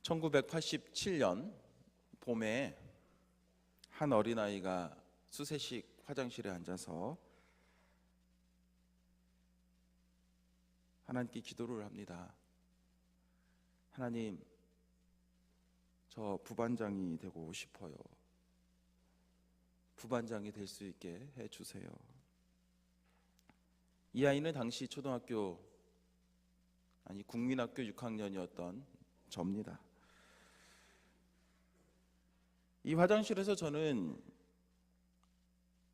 1987년 봄에 한 어린아이가 수세식 화장실에 앉아서 하나님께 기도를 합니다. 하나님, 저 부반장이 되고 싶어요. 부반장이 될 수 있게 해주세요. 이 아이는 당시 국민학교 6학년이었던 저입니다. 이 화장실에서 저는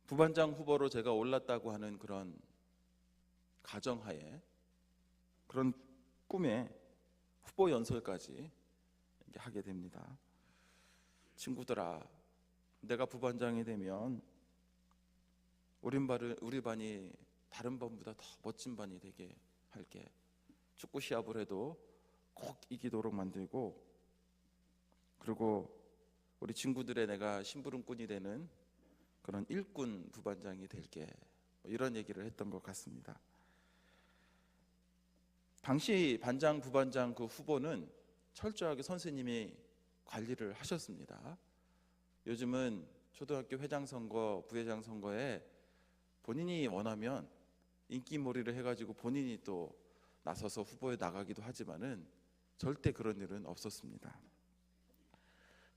부반장 후보로 제가 올랐다고 하는 그런 가정하에, 그런 꿈에 후보 연설까지 하게 됩니다. 친구들아, 내가 부반장이 되면 우리 반이 다른 반보다 더 멋진 반이 되게 할게. 축구 시합을 해도 꼭 이기도록 만들고, 그리고 우리 친구들의 내가 심부름꾼이 되는 그런 일꾼 부반장이 될게. 이런 얘기를 했던 것 같습니다. 당시 반장, 부반장 그 후보는 철저하게 선생님이 관리를 하셨습니다. 요즘은 초등학교 회장 선거, 부회장 선거에 본인이 원하면 인기몰이를 해가지고 본인이 또 나서서 후보에 나가기도 하지만은 절대 그런 일은 없었습니다.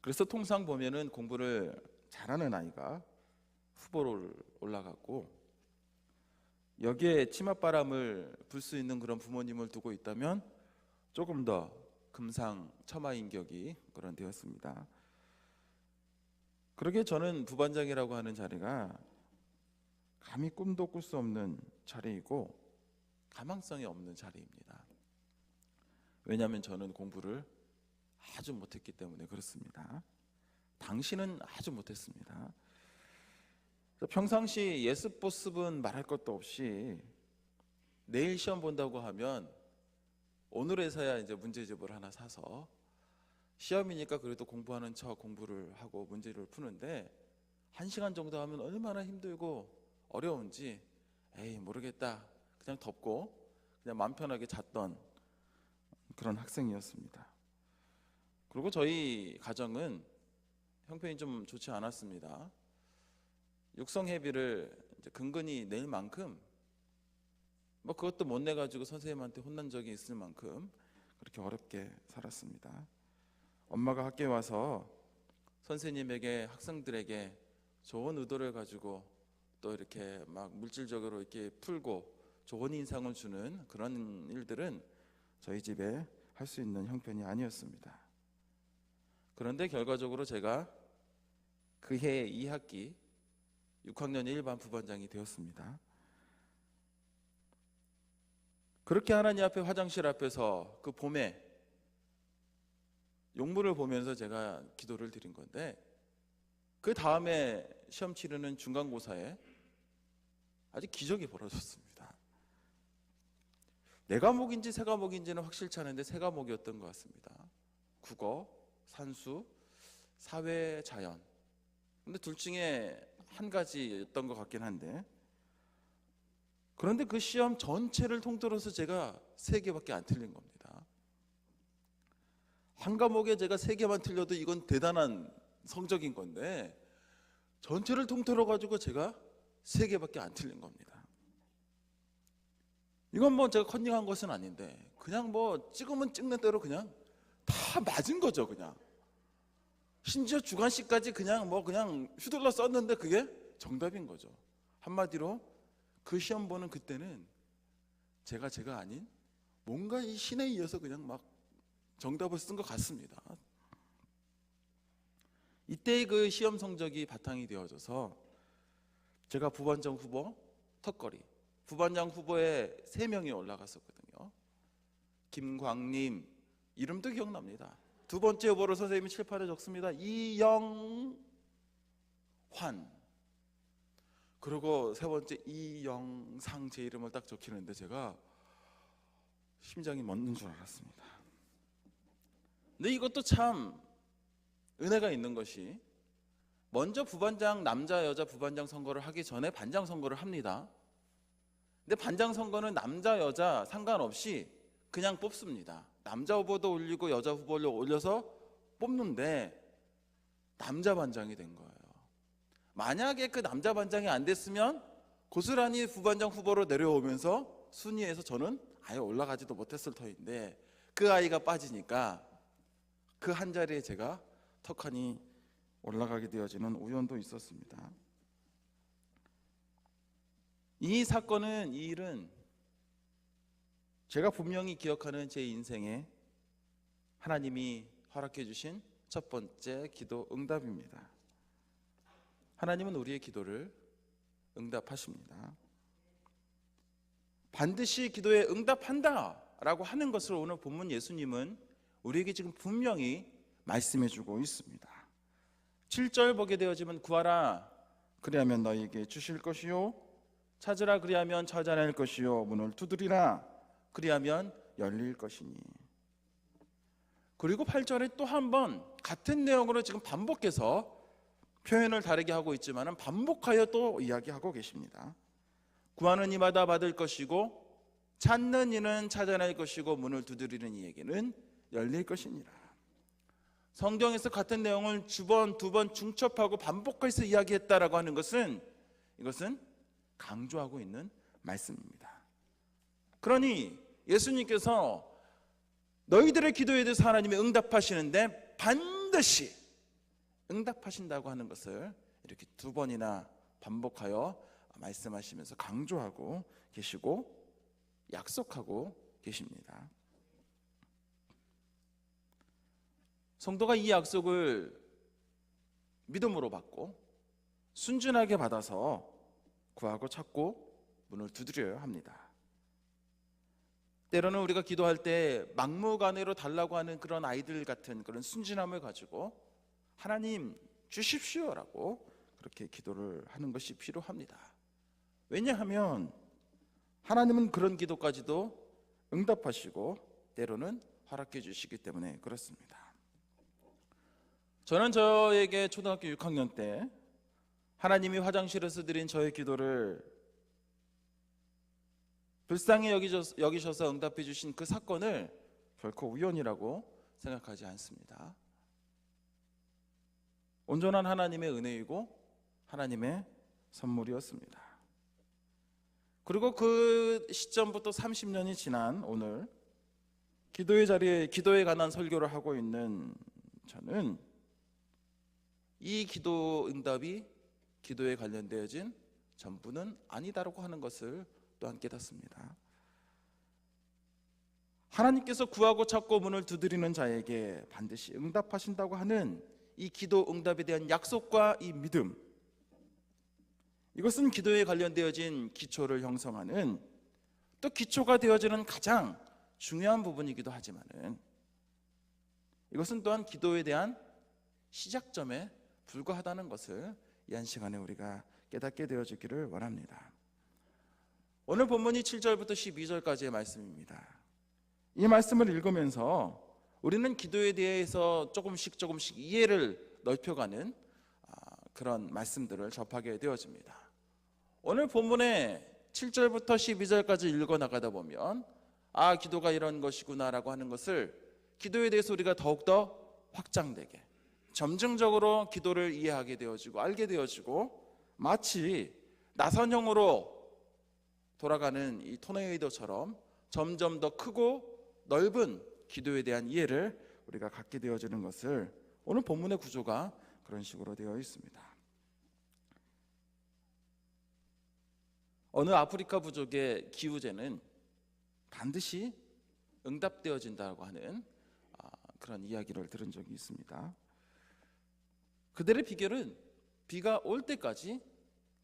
그래서 통상 보면은 공부를 잘하는 아이가 후보로 올라갔고, 여기에 치맛바람을 불 수 있는 그런 부모님을 두고 있다면 조금 더 금상첨화인격이 그런 되었습니다. 그러게 저는 부반장이라고 하는 자리가 감히 꿈도 꿀 수 없는 자리이고 가망성이 없는 자리입니다. 왜냐하면 저는 공부를 아주 못했기 때문에 그렇습니다. 당신은 아주 못했습니다. 평상시 예습보습은 말할 것도 없이 내일 시험 본다고 하면 오늘에서야 이제 문제집을 하나 사서 시험이니까 그래도 공부하는 척 공부를 하고 문제를 푸는데 1시간 정도 하면 얼마나 힘들고 어려운지 에이 모르겠다 그냥 덮고 그냥 마음 편하게 잤던 그런 학생이었습니다. 그리고 저희 가정은 형편이 좀 좋지 않았습니다. 육성회비를 이제 근근히 낼 만큼 그것도 못 내가지고 선생님한테 혼난 적이 있을 만큼 그렇게 어렵게 살았습니다. 엄마가 학교에 와서 선생님에게, 학생들에게 좋은 의도를 가지고 또 이렇게 막 물질적으로 이렇게 풀고 좋은 인상을 주는 그런 일들은 저희 집에 할 수 있는 형편이 아니었습니다. 그런데 결과적으로 제가 그해 2학기 6학년 1반 부반장이 되었습니다. 그렇게 하나님 앞에 화장실 앞에서 그 봄에 용물을 보면서 제가 기도를 드린 건데, 그 다음에 시험 치르는 중간고사에 아주 기적이 벌어졌습니다. 네 과목인지 세 과목인지는 확실치 않은데 세 과목이었던 것 같습니다. 국어, 산수, 사회, 자연. 근데 둘 중에 한 가지였던 것 같긴 한데, 그런데 그 시험 전체를 통틀어서 제가 3개밖에 안 틀린 겁니다. 한 과목에 제가 3개만 틀려도 이건 대단한 성적인 건데 전체를 통틀어 가지고 제가 3개밖에 안 틀린 겁니다. 이건 제가 컨닝한 것은 아닌데 그냥 찍으면 찍는 대로 그냥 다 맞은 거죠. 그냥 심지어 주관식까지 그냥 휘둘러 썼는데 그게 정답인 거죠. 한마디로 그 시험 보는 그때는 제가 아닌 뭔가 이 신에 의해서 그냥 막 정답을 쓴 것 같습니다. 이때의 그 시험 성적이 바탕이 되어져서 제가 부반장 후보 턱걸이, 부반장 후보에 3명이 올라갔었거든요. 김광림, 이름도 기억납니다. 두 번째 후보로 선생님이 칠판에 적습니다. 이영환. 그리고 세 번째 이영상, 제 이름을 딱 적히는데 제가 심장이 멎는 줄 알았습니다. 근데 이것도 참 은혜가 있는 것이, 먼저 부반장, 남자 여자 부반장 선거를 하기 전에 반장 선거를 합니다. 근데 반장 선거는 남자 여자 상관없이 그냥 뽑습니다. 남자 후보도 올리고 여자 후보를 올려서 뽑는데 남자 반장이 된 거예요. 만약에 그 남자 반장이 안 됐으면 고스란히 부반장 후보로 내려오면서 순위에서 저는 아예 올라가지도 못했을 터인데 그 아이가 빠지니까 그 한 자리에 제가 턱하니 올라가게 되어지는 우연도 있었습니다. 이 사건은, 이 일은 제가 분명히 기억하는 제 인생에 하나님이 허락해 주신 첫 번째 기도 응답입니다. 하나님은 우리의 기도를 응답하십니다. 반드시 기도에 응답한다 라고 하는 것을 오늘 본문 예수님은 우리에게 지금 분명히 말씀해 주고 있습니다. 7절 보게 되어지면 구하라 그리하면 너희에게 주실 것이요 찾으라 그리하면 찾아낼 것이요 문을 두드리라 그리하면 열릴 것이니. 그리고 8절에 또 한 번 같은 내용으로 지금 반복해서 표현을 다르게 하고 있지만 반복하여 또 이야기하고 계십니다. 구하는 이마다 받을 것이고 찾는 이는 찾아낼 것이고 문을 두드리는 이에게는 열릴 것이니라. 성경에서 같은 내용을 두 번 중첩하고 반복해서 이야기했다라고 하는 것은 이것은 강조하고 있는 말씀입니다. 그러니 예수님께서 너희들의 기도에 대해서 하나님이 응답하시는데 반드시 응답하신다고 하는 것을 이렇게 두 번이나 반복하여 말씀하시면서 강조하고 계시고 약속하고 계십니다. 성도가 이 약속을 믿음으로 받고 순진하게 받아서 구하고 찾고 문을 두드려야 합니다. 때로는 우리가 기도할 때 막무가내로 달라고 하는 그런 아이들 같은 그런 순진함을 가지고 하나님 주십시오라고 그렇게 기도를 하는 것이 필요합니다. 왜냐하면 하나님은 그런 기도까지도 응답하시고 때로는 허락해 주시기 때문에 그렇습니다. 저는 저에게 초등학교 6학년 때 하나님이 화장실에서 드린 저의 기도를 불쌍히 여기셔서 응답해 주신 그 사건을 결코 우연이라고 생각하지 않습니다. 온전한 하나님의 은혜이고 하나님의 선물이었습니다. 그리고 그 시점부터 30년이 지난 오늘 기도의 자리에 기도에 관한 설교를 하고 있는 저는 이 기도 응답이 기도에 관련되어진 전부는 아니다라고 하는 것을 또한 깨닫습니다. 하나님께서 구하고 찾고 문을 두드리는 자에게 반드시 응답하신다고 하는 이 기도 응답에 대한 약속과 이 믿음, 이것은 기도에 관련되어진 기초를 형성하는 또 기초가 되어지는 가장 중요한 부분이기도 하지만은 이것은 또한 기도에 대한 시작점에 불과하다는 것을 이 한 시간에 우리가 깨닫게 되어지기를 원합니다. 오늘 본문이 7절부터 12절까지의 말씀입니다. 이 말씀을 읽으면서 우리는 기도에 대해서 조금씩 이해를 넓혀가는 그런 말씀들을 접하게 되어집니다. 오늘 본문의 7절부터 12절까지 읽어나가다 보면 기도가 이런 것이구나라고 하는 것을 기도에 대해서 우리가 더욱더 확장되게 점증적으로 기도를 이해하게 되어지고 알게 되어지고 마치 나선형으로 돌아가는 이 토네이도처럼 점점 더 크고 넓은 기도에 대한 이해를 우리가 갖게 되어지는 것을 오늘 본문의 구조가 그런 식으로 되어 있습니다. 어느 아프리카 부족의 기후제는 반드시 응답되어진다고 하는 그런 이야기를 들은 적이 있습니다. 그들의 비결은 비가 올 때까지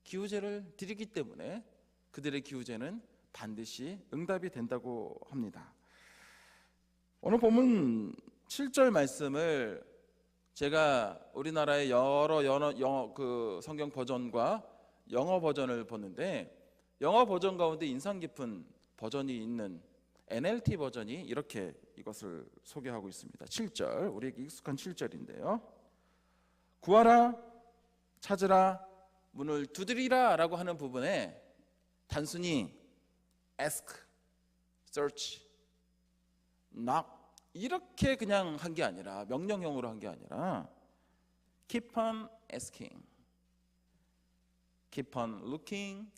기후제를 드리기 때문에 그들의 기후제는 반드시 응답이 된다고 합니다. 오늘 본문 7절 말씀을 제가 우리나라의 여러 영어 성경 버전과 영어 버전을 보는데 영어 버전 가운데 인상 깊은 버전이 있는 NLT 버전이 이렇게 이것을 소개하고 있습니다. 7절, 우리에게 익숙한 7절인데요. 구하라, 찾으라, 문을 두드리라 라고 하는 부분에 단순히 ask, search, knock 이렇게 그냥 한 게 아니라, 명령형으로 한 게 아니라 keep on asking, keep on looking,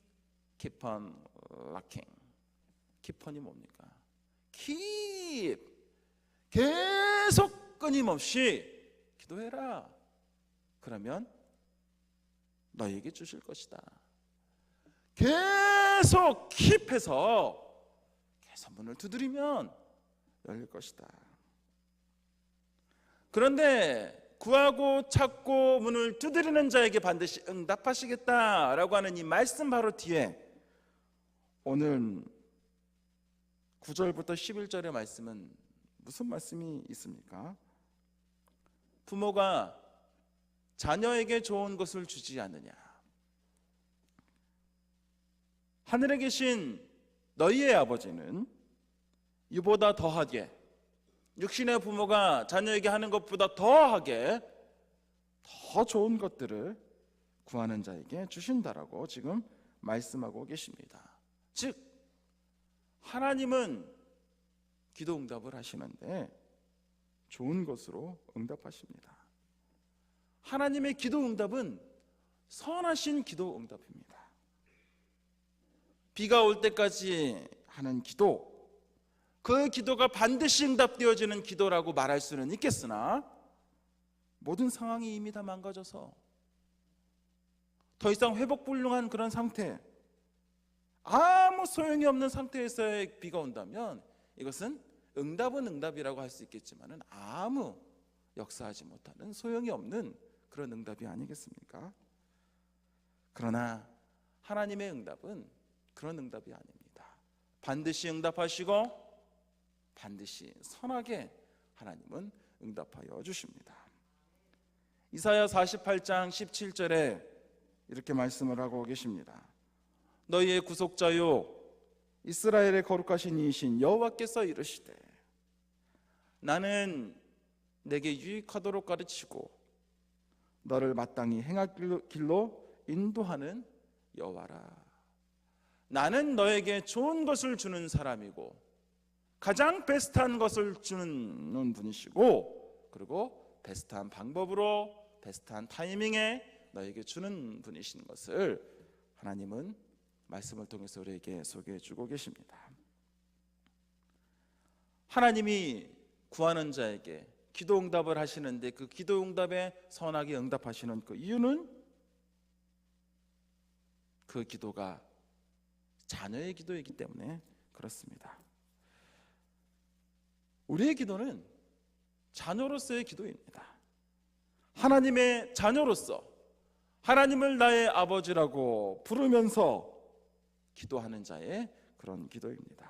keep on looking. keep on이 뭡니까? keep, 계속 끊임없이 기도해라. 그러면 너에게 주실 것이다. 계속 keep해서 계속 문을 두드리면 열릴 것이다. 그런데 구하고 찾고 문을 두드리는 자에게 반드시 응답하시겠다라고 하는 이 말씀 바로 뒤에 오늘 9절부터 11절의 말씀은 무슨 말씀이 있습니까? 부모가 자녀에게 좋은 것을 주지 않느냐? 하늘에 계신 너희의 아버지는 이보다 더하게, 육신의 부모가 자녀에게 하는 것보다 더하게 더 좋은 것들을 구하는 자에게 주신다라고 지금 말씀하고 계십니다. 즉 하나님은 기도 응답을 하시는데 좋은 것으로 응답하십니다. 하나님의 기도 응답은 선하신 기도 응답입니다. 비가 올 때까지 하는 기도, 그 기도가 반드시 응답되어지는 기도라고 말할 수는 있겠으나 모든 상황이 이미 다 망가져서 더 이상 회복불능한 그런 상태, 아무 소용이 없는 상태에서의 비가 온다면 이것은 응답은 응답이라고 할 수 있겠지만 아무 역사하지 못하는 소용이 없는 그런 응답이 아니겠습니까? 그러나 하나님의 응답은 그런 응답이 아닙니다. 반드시 응답하시고 반드시 선하게 하나님은 응답하여 주십니다. 이사야 48장 17절에 이렇게 말씀을 하고 계십니다. 너희의 구속자요 이스라엘의 거룩하신 이이신 여호와께서 이르시되 나는 내게 유익하도록 가르치고 너를 마땅히 행할 길로 인도하는 여호와라. 나는 너에게 좋은 것을 주는 사람이고 가장 베스트한 것을 주는 분이시고 그리고 베스트한 방법으로 베스트한 타이밍에 너에게 주는 분이신 것을 하나님은 말씀을 통해서 우리에게 소개해 주고 계십니다. 하나님이 구하는 자에게 기도 응답을 하시는데 그 기도 응답에 선하게 응답하시는 그 이유는 그 기도가 자녀의 기도이기 때문에 그렇습니다. 우리의 기도는 자녀로서의 기도입니다. 하나님의 자녀로서 하나님을 나의 아버지라고 부르면서 기도하는 자의 그런 기도입니다.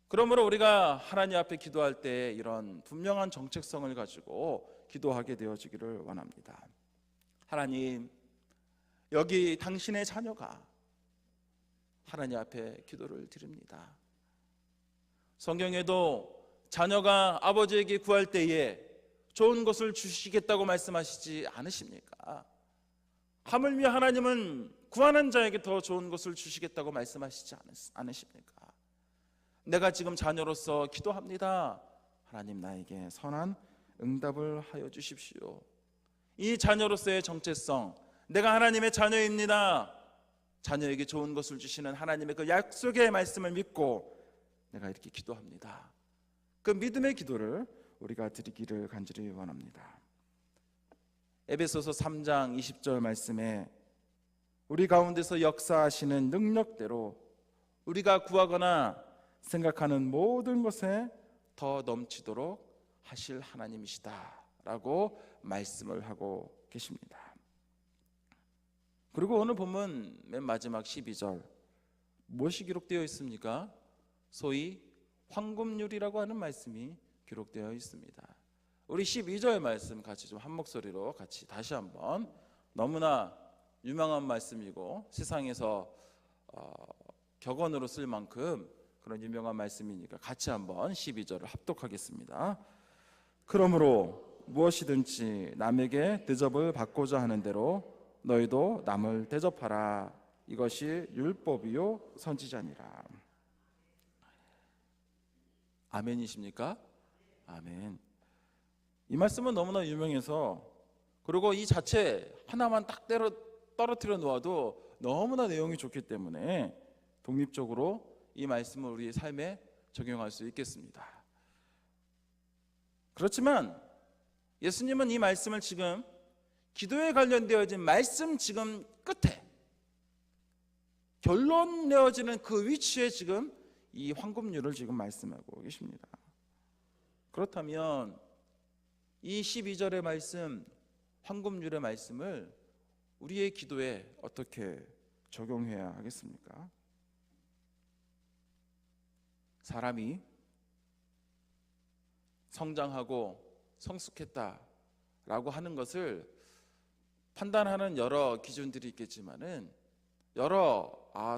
그러므로 우리가 하나님 앞에 기도할 때 이런 분명한 정체성을 가지고 기도하게 되어지기를 원합니다. 하나님, 여기 당신의 자녀가 하나님 앞에 기도를 드립니다. 성경에도 자녀가 아버지에게 구할 때에 좋은 것을 주시겠다고 말씀하시지 않으십니까? 하물며 하나님은 구하는 자에게 더 좋은 것을 주시겠다고 말씀하시지 않으십니까? 내가 지금 자녀로서 기도합니다. 하나님 나에게 선한 응답을 하여 주십시오. 이 자녀로서의 정체성, 내가 하나님의 자녀입니다. 자녀에게 좋은 것을 주시는 하나님의 그 약속의 말씀을 믿고 내가 이렇게 기도합니다. 그 믿음의 기도를 우리가 드리기를 간절히 원합니다. 에베소서 3장 20절 말씀에 우리 가운데서 역사하시는 능력대로 우리가 구하거나 생각하는 모든 것에 더 넘치도록 하실 하나님이시다 라고 말씀을 하고 계십니다. 그리고 오늘 본문 맨 마지막 12절 무엇이 기록되어 있습니까? 소위 황금률이라고 하는 말씀이 기록되어 있습니다. 우리 12절 말씀 같이 좀 한 목소리로 같이 다시 한번, 너무나 유명한 말씀이고 세상에서 격언으로 쓸 만큼 그런 유명한 말씀이니까 같이 한번 12절을 합독하겠습니다. 그러므로 무엇이든지 남에게 대접을 받고자 하는 대로 너희도 남을 대접하라. 이것이 율법이요 선지자니라. 아멘이십니까? 아멘. 이 말씀은 너무나 유명해서, 그리고 이 자체 하나만 딱 떨어뜨려 놓아도 너무나 내용이 좋기 때문에 독립적으로 이 말씀을 우리의 삶에 적용할 수 있겠습니다. 그렇지만 예수님은 이 말씀을 지금 기도에 관련되어진 말씀 지금 끝에 결론 내어지는 그 위치에 지금 이 황금률을 지금 말씀하고 계십니다. 그렇다면 이 12절의 말씀, 황금률의 말씀을 우리의 기도에 어떻게 적용해야 하겠습니까? 사람이 성장하고 성숙했다라고 하는 것을 판단하는 여러 기준들이 있겠지만은,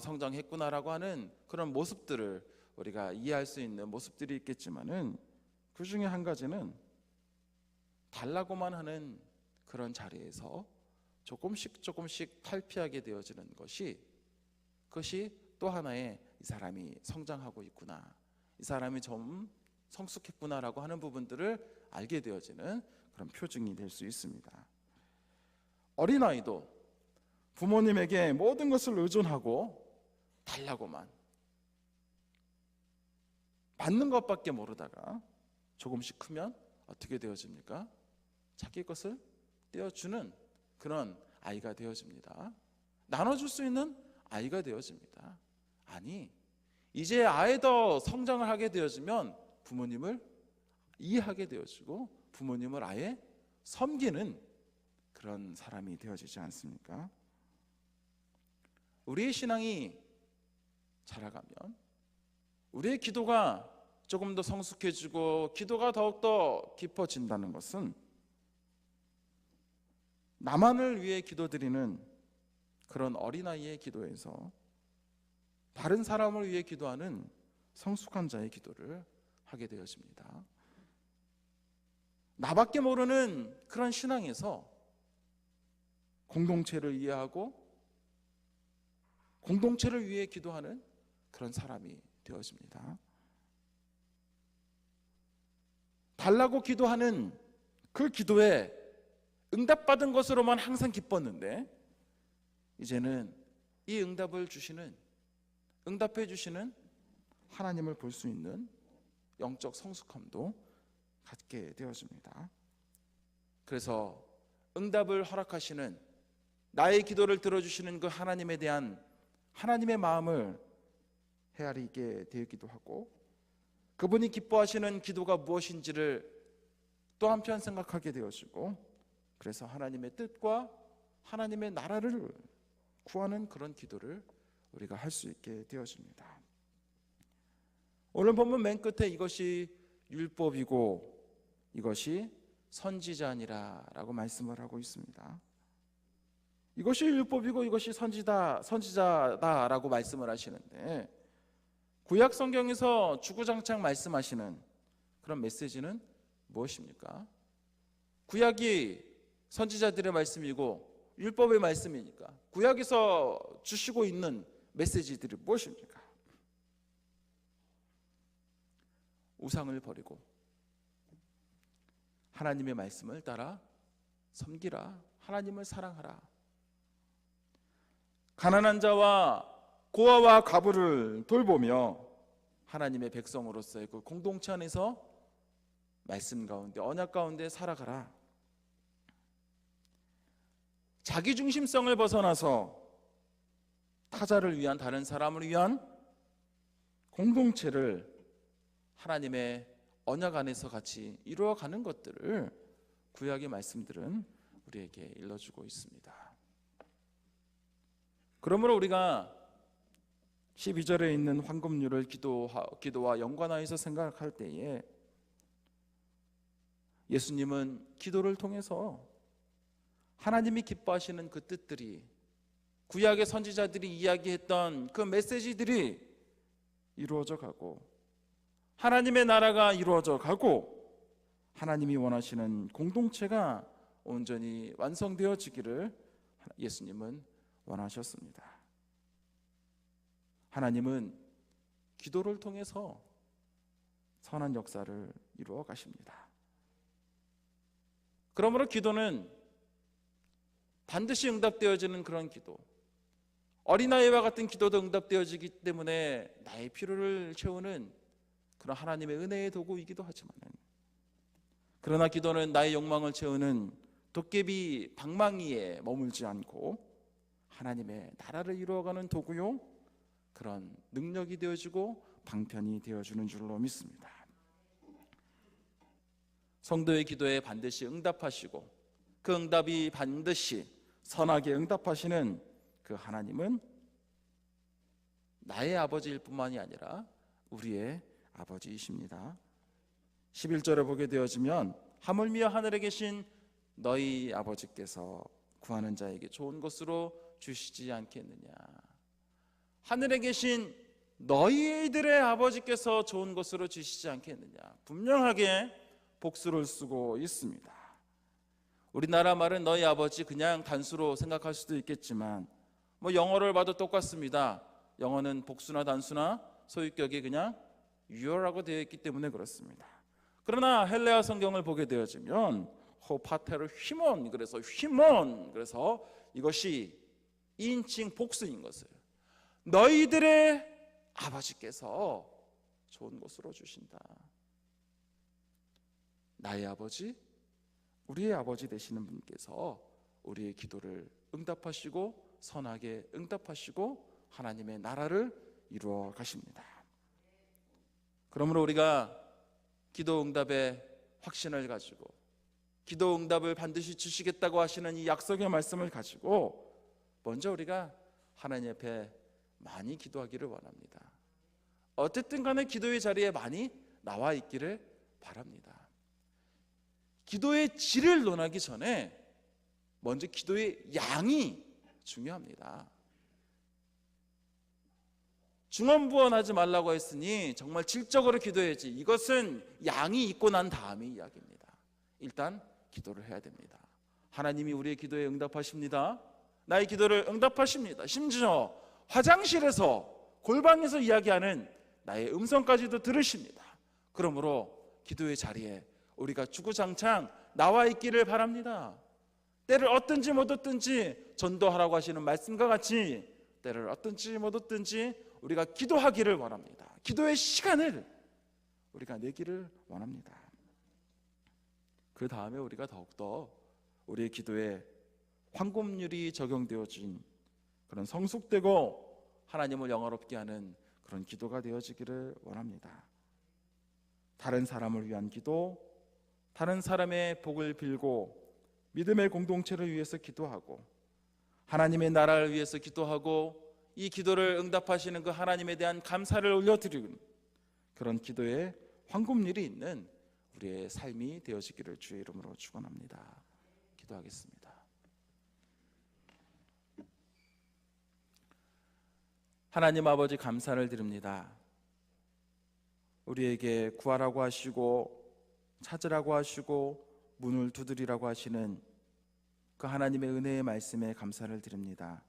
성장했구나라고 하는 그런 모습들을 우리가 이해할 수 있는 모습들이 있겠지만은, 그 중에 한 가지는 달라고만 하는 그런 자리에서 조금씩 탈피하게 되어지는 그것이 또 하나의 이 사람이 성장하고 있구나, 이 사람이 좀 성숙했구나라고 하는 부분들을 알게 되어지는 그런 표징이 될 수 있습니다. 어린아이도 부모님에게 모든 것을 의존하고 달라고만 받는 것밖에 모르다가 조금씩 크면 어떻게 되어집니까? 자기 것을 떼어주는 그런 아이가 되어집니다. 나눠줄 수 있는 아이가 되어집니다. 아니, 이제 아예 더 성장을 하게 되어지면 부모님을 이해하게 되어지고 부모님을 아예 섬기는 그런 사람이 되어지지 않습니까? 우리의 신앙이 자라가면 우리의 기도가 조금 더 성숙해지고 기도가 더욱더 깊어진다는 것은 나만을 위해 기도드리는 그런 어린아이의 기도에서 다른 사람을 위해 기도하는 성숙한 자의 기도를 하게 되어집니다. 나밖에 모르는 그런 신앙에서 공동체를 이해하고 공동체를 위해 기도하는 그런 사람이 되어집니다. 달라고 기도하는 그 기도에 응답받은 것으로만 항상 기뻤는데, 이제는 이 응답해 주시는 하나님을 볼 수 있는 영적 성숙함도 갖게 되어집니다. 그래서 응답을 허락하시는, 나의 기도를 들어주시는 그 하나님에 대한 하나님의 마음을 헤아리게 되기도 하고, 그분이 기뻐하시는 기도가 무엇인지를 또 한편 생각하게 되어지고, 그래서 하나님의 뜻과 하나님의 나라를 구하는 그런 기도를 우리가 할 수 있게 되어집니다. 오늘 본문 맨 끝에 이것이 율법이고 이것이 선지자니라 라고 말씀을 하고 있습니다. 이것이 율법이고 이것이 선지자다라고 말씀을 하시는데, 구약 성경에서 주구장창 말씀하시는 그런 메시지는 무엇입니까? 구약이 선지자들의 말씀이고 율법의 말씀이니까 구약에서 주시고 있는 메시지들이 무엇입니까? 우상을 버리고 하나님의 말씀을 따라 섬기라, 하나님을 사랑하라, 가난한 자와 고아와 과부를 돌보며 하나님의 백성으로서의 그 공동체 안에서 말씀 가운데, 언약 가운데 살아가라. 자기중심성을 벗어나서 타자를 위한, 다른 사람을 위한 공동체를 하나님의 언약 안에서 같이 이루어가는 것들을 구약의 말씀들은 우리에게 일러주고 있습니다. 그러므로 우리가 12절에 있는 황금률을 기도와 연관하여서 생각할 때에, 예수님은 기도를 통해서 하나님이 기뻐하시는 그 뜻들이, 구약의 선지자들이 이야기했던 그 메시지들이 이루어져 가고, 하나님의 나라가 이루어져 가고, 하나님이 원하시는 공동체가 온전히 완성되어지기를 예수님은 원하셨습니다. 하나님은 기도를 통해서 선한 역사를 이루어 가십니다. 그러므로 기도는 반드시 응답되어지는 그런 기도, 어린아이와 같은 기도도 응답되어지기 때문에 나의 필요를 채우는 그런 하나님의 은혜의 도구이기도 하지만, 그러나 기도는 나의 욕망을 채우는 도깨비 방망이에 머물지 않고 하나님의 나라를 이루어가는 도구요, 그런 능력이 되어지고 방편이 되어주는 줄로 믿습니다. 성도의 기도에 반드시 응답하시고 그 응답이 반드시 선하게 응답하시는 그 하나님은 나의 아버지일 뿐만이 아니라 우리의 아버지이십니다. 11절에 보게 되어지면 하물며 하늘에 계신 너희 아버지께서 구하는 자에게 좋은 것으로 주시지 않겠느냐. 하늘에 계신 너희들의 아버지께서 좋은 것으로 주시지 않겠느냐. 분명하게 복수를 쓰고 있습니다. 우리나라 말은 너희 아버지 그냥 단수로 생각할 수도 있겠지만 영어를 봐도 똑같습니다. 영어는 복수나 단수나 소유격이 그냥 you라고 되어 있기 때문에 그렇습니다. 그러나 헬레아 성경을 보게 되어지면 호파테르 휘몬, 그래서 휘몬, 그래서 이것이 인칭 복수인 것을 너희들의 아버지께서 좋은 것으로 주신다. 나의 아버지, 우리의 아버지 되시는 분께서 우리의 기도를 응답하시고 선하게 응답하시고 하나님의 나라를 이루어 가십니다. 그러므로 우리가 기도 응답의 확신을 가지고 기도 응답을 반드시 주시겠다고 하시는 이 약속의 말씀을 가지고 먼저 우리가 하나님 앞에 많이 기도하기를 원합니다. 어쨌든 간에 기도의 자리에 많이 나와 있기를 바랍니다. 기도의 질을 논하기 전에 먼저 기도의 양이 중요합니다. 중언부언하지 말라고 했으니 정말 질적으로 기도해야지, 이것은 양이 있고 난 다음의 이야기입니다. 일단 기도를 해야 됩니다. 하나님이 우리의 기도에 응답하십니다. 나의 기도를 응답하십니다. 심지어 화장실에서 골방에서 이야기하는 나의 음성까지도 들으십니다. 그러므로 기도의 자리에 우리가 주구장창 나와 있기를 바랍니다. 때를 얻든지 못 얻든지 전도하라고 하시는 말씀과 같이 때를 얻든지 못 얻든지 우리가 기도하기를 원합니다. 기도의 시간을 우리가 내기를 원합니다. 그 다음에 우리가 더욱더 우리의 기도에 황금률이 적용되어진 그런 성숙되고 하나님을 영화롭게 하는 그런 기도가 되어지기를 원합니다. 다른 사람을 위한 기도, 다른 사람의 복을 빌고 믿음의 공동체를 위해서 기도하고 하나님의 나라를 위해서 기도하고 이 기도를 응답하시는 그 하나님에 대한 감사를 올려드리는 그런 기도에 황금률이 있는 우리의 삶이 되어지기를 주의 이름으로 축원합니다. 기도하겠습니다. 하나님 아버지, 감사를 드립니다. 우리에게 구하라고 하시고 찾으라고 하시고 문을 두드리라고 하시는 그 하나님의 은혜의 말씀에 감사를 드립니다.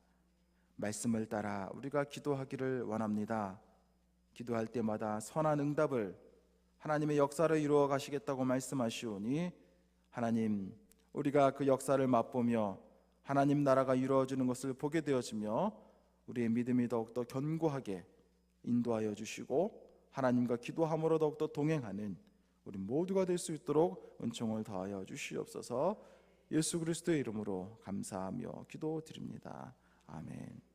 말씀을 따라 우리가 기도하기를 원합니다. 기도할 때마다 선한 응답을 하나님의 역사를 이루어 가시겠다고 말씀하시오니 하나님, 우리가 그 역사를 맛보며 하나님 나라가 이루어지는 것을 보게 되어지며 우리의 믿음이 더욱더 견고하게 인도하여 주시고 하나님과 기도함으로 더욱더 동행하는 우리 모두가 될 수 있도록 은총을 더하여 주시옵소서. 예수 그리스도의 이름으로 감사하며 기도드립니다. 아멘.